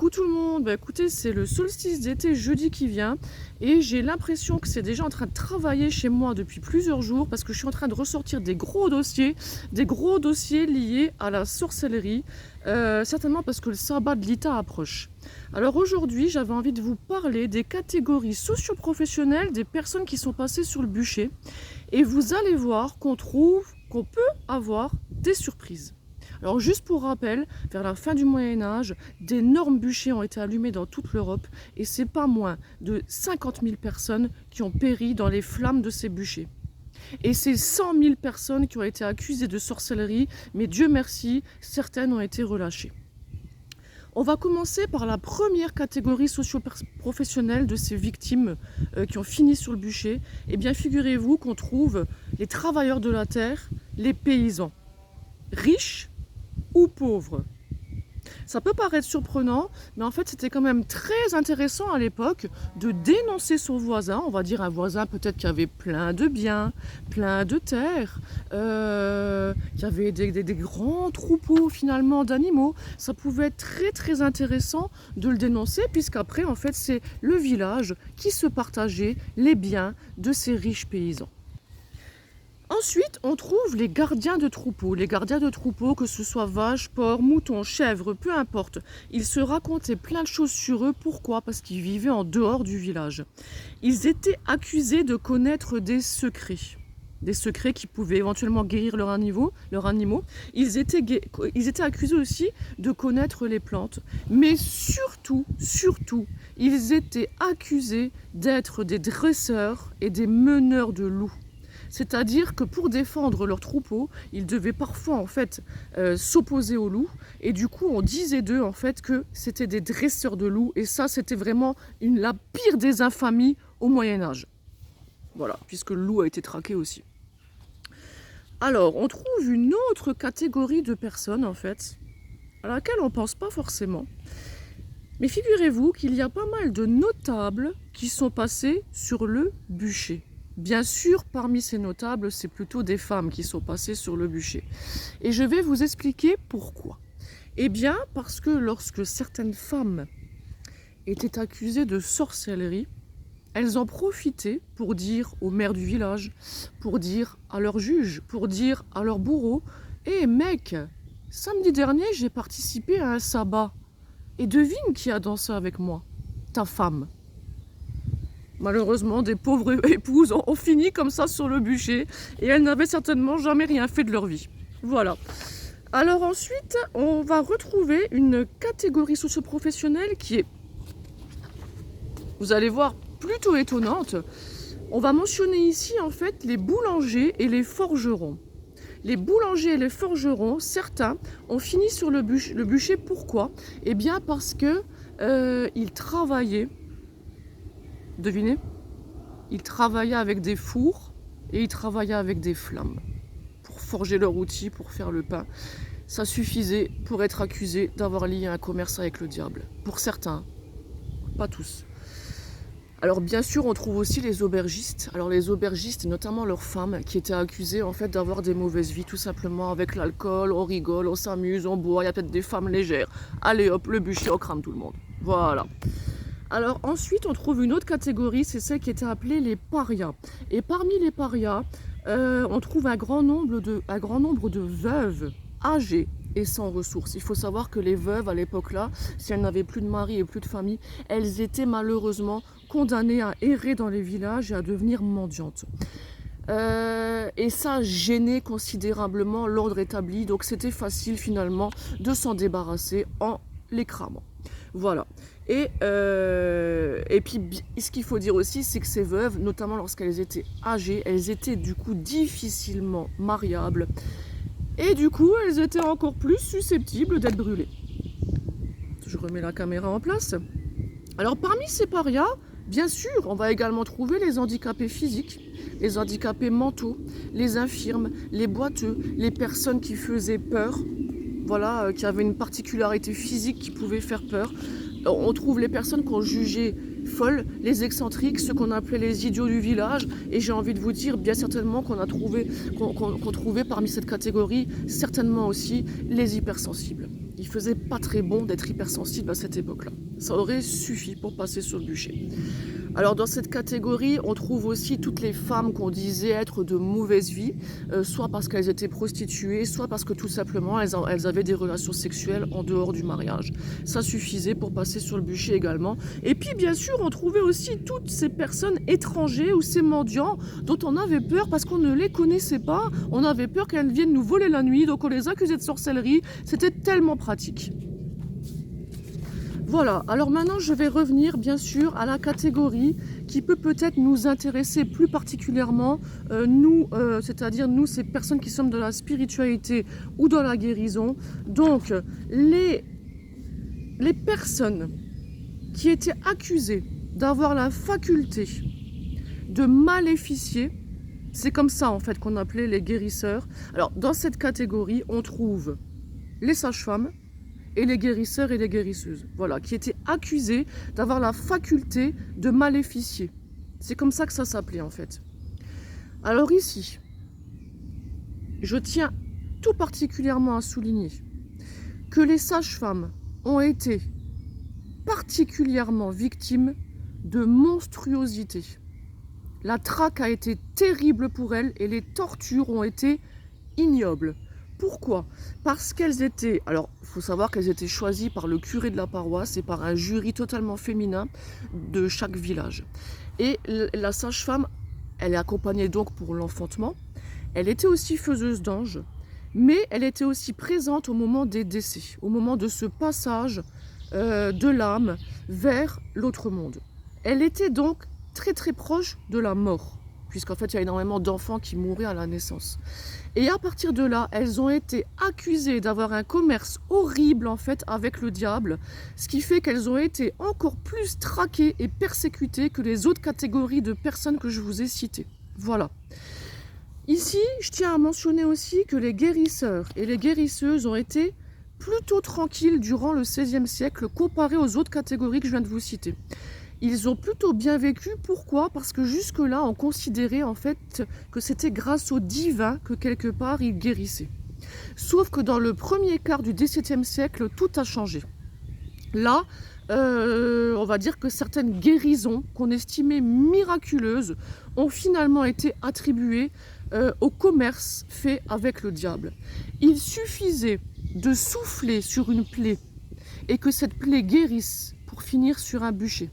Coucou tout le monde, écoutez, c'est le solstice d'été jeudi qui vient et j'ai l'impression que c'est déjà en train de travailler chez moi depuis plusieurs jours parce que je suis en train de ressortir des gros dossiers liés à la sorcellerie, certainement parce que le sabbat de l'Ita approche. Alors aujourd'hui, j'avais envie de vous parler des catégories socio-professionnelles des personnes qui sont passées sur le bûcher et vous allez voir qu'on peut avoir des surprises. Alors juste pour rappel, vers la fin du Moyen-Âge, d'énormes bûchers ont été allumés dans toute l'Europe et c'est pas moins de 50 000 personnes qui ont péri dans les flammes de ces bûchers. Et c'est 100 000 personnes qui ont été accusées de sorcellerie, mais Dieu merci, certaines ont été relâchées. On va commencer par la première catégorie socio-professionnelle de ces victimes qui ont fini sur le bûcher. Eh bien, figurez-vous qu'on trouve les travailleurs de la terre, les paysans, riches ou pauvres. Ça peut paraître surprenant, mais en fait c'était quand même très intéressant à l'époque de dénoncer son voisin, on va dire un voisin peut-être qui avait plein de biens, plein de terres, qui avait des grands troupeaux finalement d'animaux. Ça pouvait être très très intéressant de le dénoncer puisqu'après en fait c'est le village qui se partageait les biens de ces riches paysans. Ensuite, on trouve les gardiens de troupeaux. Les gardiens de troupeaux, que ce soit vaches, porcs, moutons, chèvres, peu importe. Il se racontait plein de choses sur eux. Pourquoi ? Parce qu'ils vivaient en dehors du village. Ils étaient accusés de connaître des secrets. Des secrets qui pouvaient éventuellement guérir leurs animaux. Ils étaient accusés aussi de connaître les plantes. Mais surtout, ils étaient accusés d'être des dresseurs et des meneurs de loups. C'est-à-dire que pour défendre leur troupeau, ils devaient parfois en fait s'opposer aux loups et du coup on disait d'eux en fait que c'était des dresseurs de loups et ça c'était vraiment la pire des infamies au Moyen-Âge. Voilà, puisque le loup a été traqué aussi. Alors on trouve une autre catégorie de personnes en fait à laquelle on ne pense pas forcément. Mais figurez-vous qu'il y a pas mal de notables qui sont passés sur le bûcher. Bien sûr, parmi ces notables, c'est plutôt des femmes qui sont passées sur le bûcher. Et je vais vous expliquer pourquoi. Eh bien, parce que lorsque certaines femmes étaient accusées de sorcellerie, elles en profitaient pour dire au maire du village, pour dire à leur juge, pour dire à leur bourreau « Eh mec, samedi dernier, j'ai participé à un sabbat. Et devine qui a dansé avec moi? Ta femme. » Malheureusement, des pauvres épouses ont fini comme ça sur le bûcher et elles n'avaient certainement jamais rien fait de leur vie. Voilà. Alors ensuite, on va retrouver une catégorie socio-professionnelle qui est, vous allez voir, plutôt étonnante. On va mentionner ici en fait les boulangers et les forgerons. Les boulangers et les forgerons, certains, ont fini sur le bûcher. Pourquoi ? Eh bien parce que ils travaillaient. Devinez, ils travaillaient avec des fours et ils travaillaient avec des flammes pour forger leur outil, pour faire le pain. Ça suffisait pour être accusé d'avoir lié un commerce avec le diable. Pour certains, pas tous. Alors bien sûr, on trouve aussi les aubergistes. Alors les aubergistes, notamment leurs femmes, qui étaient accusées en fait d'avoir des mauvaises vies, tout simplement avec l'alcool, on rigole, on s'amuse, on boit, il y a peut-être des femmes légères. Allez hop, le bûcher, on crame tout le monde. Voilà. Alors ensuite, on trouve une autre catégorie, c'est celle qui était appelée les parias. Et parmi les parias, on trouve un grand nombre de veuves âgées et sans ressources. Il faut savoir que les veuves, à l'époque-là, si elles n'avaient plus de mari et plus de famille, elles étaient malheureusement condamnées à errer dans les villages et à devenir mendiantes. Et ça gênait considérablement l'ordre établi, donc c'était facile finalement de s'en débarrasser en les cramant. Voilà. Et puis, ce qu'il faut dire aussi, c'est que ces veuves, notamment lorsqu'elles étaient âgées, elles étaient du coup difficilement mariables. Et du coup, elles étaient encore plus susceptibles d'être brûlées. Je remets la caméra en place. Alors, parmi ces parias, bien sûr, on va également trouver les handicapés physiques, les handicapés mentaux, les infirmes, les boiteux, les personnes qui faisaient peur, voilà, qui avaient une particularité physique qui pouvait faire peur. On trouve les personnes qu'on jugeait folles, les excentriques, ceux qu'on appelait les idiots du village. Et j'ai envie de vous dire, bien certainement qu'on trouvait parmi cette catégorie, certainement aussi les hypersensibles. Il faisait pas très bon d'être hypersensible à cette époque-là. Ça aurait suffi pour passer sur le bûcher. Alors dans cette catégorie, on trouve aussi toutes les femmes qu'on disait être de mauvaise vie, soit parce qu'elles étaient prostituées, soit parce que tout simplement elles avaient des relations sexuelles en dehors du mariage. Ça suffisait pour passer sur le bûcher également. Et puis bien sûr, on trouvait aussi toutes ces personnes étrangères ou ces mendiants dont on avait peur parce qu'on ne les connaissait pas. On avait peur qu'elles viennent nous voler la nuit, donc on les accusait de sorcellerie. C'était tellement pratique. Voilà, alors maintenant je vais revenir bien sûr à la catégorie qui peut peut-être nous intéresser plus particulièrement, c'est-à-dire nous ces personnes qui sommes dans la spiritualité ou dans la guérison. Donc les personnes qui étaient accusées d'avoir la faculté de maléficier, c'est comme ça en fait qu'on appelait les guérisseurs. Alors dans cette catégorie on trouve les sages-femmes, et les guérisseurs et les guérisseuses, voilà, qui étaient accusés d'avoir la faculté de maléficier. C'est comme ça que ça s'appelait en fait. Alors ici, je tiens tout particulièrement à souligner que les sages-femmes ont été particulièrement victimes de monstruosité. La traque a été terrible pour elles et les tortures ont été ignobles. Pourquoi? Parce qu'elles étaient, alors il faut savoir qu'elles étaient choisies par le curé de la paroisse et par un jury totalement féminin de chaque village. Et la sage-femme, elle est accompagnée donc pour l'enfantement, elle était aussi faiseuse d'anges, mais elle était aussi présente au moment des décès, au moment de ce passage de l'âme vers l'autre monde. Elle était donc très très proche de la mort, puisqu'en fait il y a énormément d'enfants qui mouraient à la naissance. Et à partir de là, elles ont été accusées d'avoir un commerce horrible en fait avec le diable, ce qui fait qu'elles ont été encore plus traquées et persécutées que les autres catégories de personnes que je vous ai citées. Voilà. Ici, je tiens à mentionner aussi que les guérisseurs et les guérisseuses ont été plutôt tranquilles durant le XVIe siècle comparé aux autres catégories que je viens de vous citer. Ils ont plutôt bien vécu. Pourquoi? Parce que jusque-là, on considérait en fait que c'était grâce au divin que quelque part ils guérissaient. Sauf que dans le premier quart du XVIIe siècle, tout a changé. Là, on va dire que certaines guérisons qu'on estimait miraculeuses ont finalement été attribuées au commerce fait avec le diable. Il suffisait de souffler sur une plaie et que cette plaie guérisse pour finir sur un bûcher.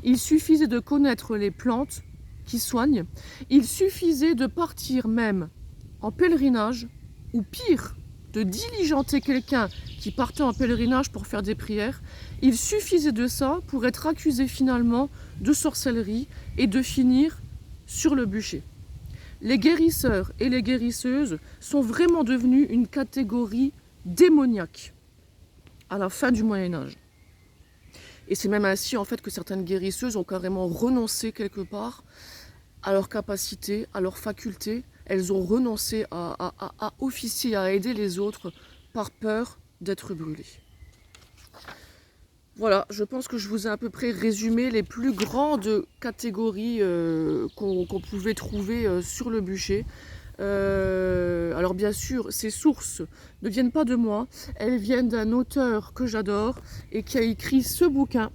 Il suffisait de connaître les plantes qui soignent. Il suffisait de partir même en pèlerinage, ou pire, de diligenter quelqu'un qui partait en pèlerinage pour faire des prières. Il suffisait de ça pour être accusé finalement de sorcellerie et de finir sur le bûcher. Les guérisseurs et les guérisseuses sont vraiment devenus une catégorie démoniaque à la fin du Moyen-Âge. Et c'est même ainsi en fait que certaines guérisseuses ont carrément renoncé quelque part à leur capacité, à leur faculté. Elles ont renoncé à officier, à aider les autres par peur d'être brûlées. Voilà, je pense que je vous ai à peu près résumé les plus grandes catégories qu'on pouvait trouver sur le bûcher. Alors bien sûr, ces sources ne viennent pas de moi, elles viennent d'un auteur que j'adore et qui a écrit ce bouquin.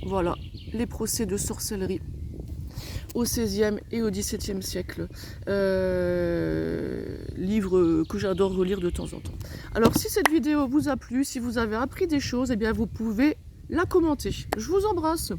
Voilà, les procès de sorcellerie au XVIe et au XVIIe siècle. Livre que j'adore relire de temps en temps. Alors si cette vidéo vous a plu, si vous avez appris des choses, eh bien vous pouvez la commenter. Je vous embrasse.